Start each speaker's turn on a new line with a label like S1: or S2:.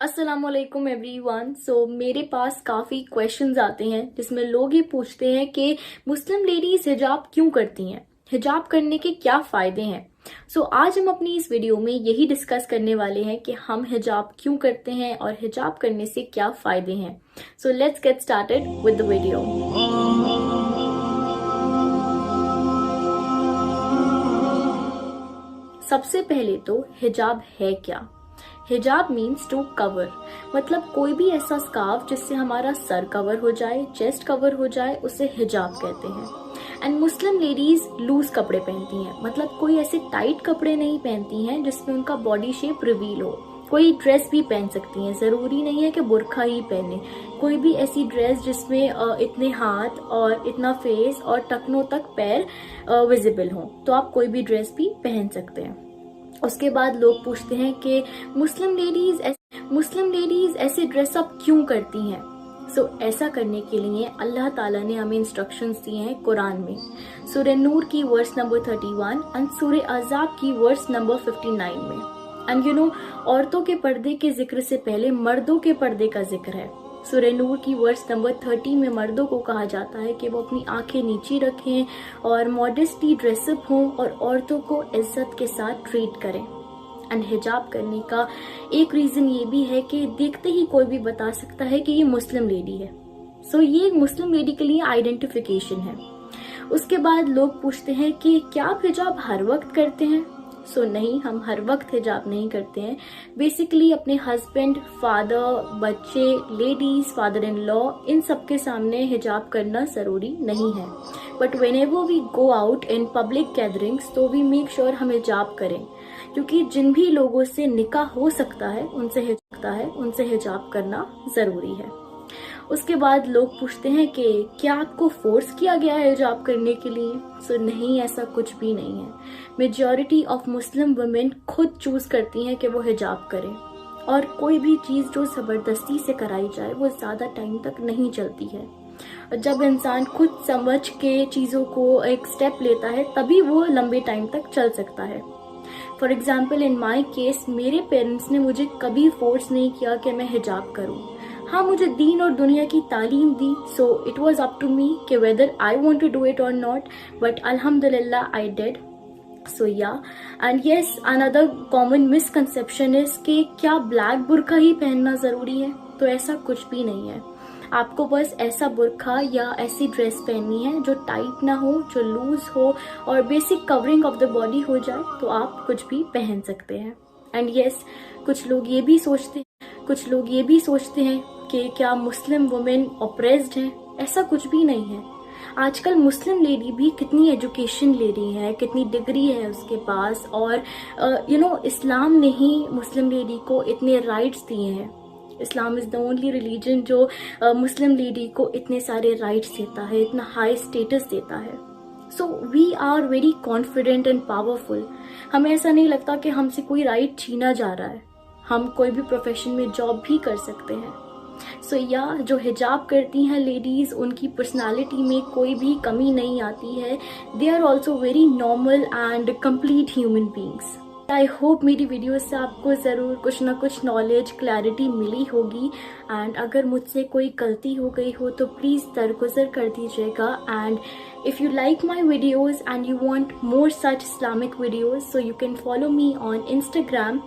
S1: अस्सलामुअलैकुम एवरीवन। मेरे पास काफ़ी क्वेश्चंस आते हैं जिसमें लोग ये पूछते हैं कि मुस्लिम लेडीज हिजाब क्यों करती हैं, हिजाब करने के क्या फ़ायदे हैं। आज हम अपनी इस वीडियो में यही डिस्कस करने वाले हैं कि हम हिजाब क्यों करते हैं और हिजाब करने से क्या फ़ायदे हैं। Let's get started with the video. सबसे पहले तो हिजाब है क्या। हिजाब मीन्स टू कवर, मतलब कोई भी ऐसा स्कार्फ जिससे हमारा सर कवर हो जाए, चेस्ट कवर हो जाए, उसे हिजाब कहते हैं। एंड मुस्लिम लेडीज लूज कपड़े पहनती हैं, मतलब कोई ऐसे टाइट कपड़े नहीं पहनती हैं जिसमें उनका बॉडी शेप रिवील हो। कोई ड्रेस भी पहन सकती हैं, जरूरी नहीं है कि बुर्का ही पहने। कोई भी ऐसी ड्रेस जिसमें इतने हाथ और इतना फेस और टखनों तक पैर विजिबल हो, तो आप कोई भी ड्रेस भी पहन सकते हैं। उसके बाद लोग पूछते हैं कि मुस्लिम लेडीज ऐसे ड्रेसअप क्यों करती हैं। ऐसा करने के लिए अल्लाह ताला ने हमें इंस्ट्रक्शंस दिए हैं कुरान में। सूरह नूर की वर्स नंबर 31 एंड सूरह अहज़ाब की वर्स नंबर 59 में। एंड औरतों के पर्दे के जिक्र से पहले मर्दों के पर्दे का जिक्र है। सूरह नूर की वर्स नंबर 30 में मर्दों को कहा जाता है कि वो अपनी आंखें नीची रखें और मॉडेस्टली ड्रेसअप हों और औरतों को इज्जत के साथ ट्रीट करें। एंड हिजाब करने का एक रीज़न ये भी है कि देखते ही कोई भी बता सकता है कि ये मुस्लिम लेडी है। ये एक मुस्लिम लेडी के लिए आइडेंटिफिकेशन है। उसके बाद लोग पूछते हैं कि क्या आप हिजाब हर वक्त करते हैं। नहीं, हम हर वक्त हिजाब नहीं करते हैं। बेसिकली अपने हस्बैंड, फादर, बच्चे, लेडीज, फादर इन लॉ, इन सब के सामने हिजाब करना ज़रूरी नहीं है। But whenever we go out in public gatherings तो वी मेक श्योर हम हिजाब करें, क्योंकि जिन भी लोगों से निकाह हो सकता है उनसे हिजाब करना ज़रूरी है। उसके बाद लोग पूछते हैं कि क्या आपको फोर्स किया गया है हिजाब करने के लिए। नहीं, ऐसा कुछ भी नहीं है। मेजॉरिटी ऑफ मुस्लिम वुमेन खुद चूज करती हैं कि वो हिजाब करें, और कोई भी चीज़ जो ज़बरदस्ती से कराई जाए वो ज़्यादा टाइम तक नहीं चलती है। और जब इंसान खुद समझ के चीज़ों को एक स्टेप लेता है तभी वो लंबे टाइम तक चल सकता है। For example in my case, मेरे पेरेंट्स ने मुझे कभी फोर्स नहीं किया कि मैं हिजाब करूं। हाँ, मुझे दीन और दुनिया की तालीम दी, it was up to me कि whether I want to do it और नॉट, बट अल्हम्दुलिल्लाह I did. And yes, another common misconception is कि क्या ब्लैक बुर्का ही पहनना ज़रूरी है। तो ऐसा कुछ भी नहीं है। आपको बस ऐसा बुर्का या ऐसी ड्रेस पहननी है जो टाइट ना हो, जो लूज हो और basic covering of the body हो जाए, तो आप कुछ भी पहन सकते हैं। एंड यस, कुछ लोग ये भी सोचते हैं कि क्या मुस्लिम वुमेन ऑप्रेस्ड हैं। ऐसा कुछ भी नहीं है। आजकल मुस्लिम लेडी भी कितनी एजुकेशन ले रही है, कितनी डिग्री है उसके पास, और इस्लाम ने ही मुस्लिम लेडी को इतने राइट्स दिए हैं। इस्लाम इज़ द ओनली रिलीजन जो मुस्लिम लेडी को इतने सारे राइट्स देता है, इतना हाई स्टेटस देता है। We are very confident and powerful. हमें ऐसा नहीं लगता कि हमसे कोई राइट छीना जा रहा है। हम कोई भी प्रोफेशन में जॉब भी कर सकते हैं। जो हिजाब करती हैं लेडीज़, उनकी पर्सनालिटी में कोई भी कमी नहीं आती है। They are also very normal and complete human beings. I hope मेरी वीडियो से आपको ज़रूर कुछ ना कुछ नॉलेज, क्लैरिटी मिली होगी। एंड अगर मुझसे कोई गलती हो गई हो तो प्लीज़ दरगुजर कर दीजिएगा। And if you like my videos and you want more such Islamic videos, so you can follow me on Instagram.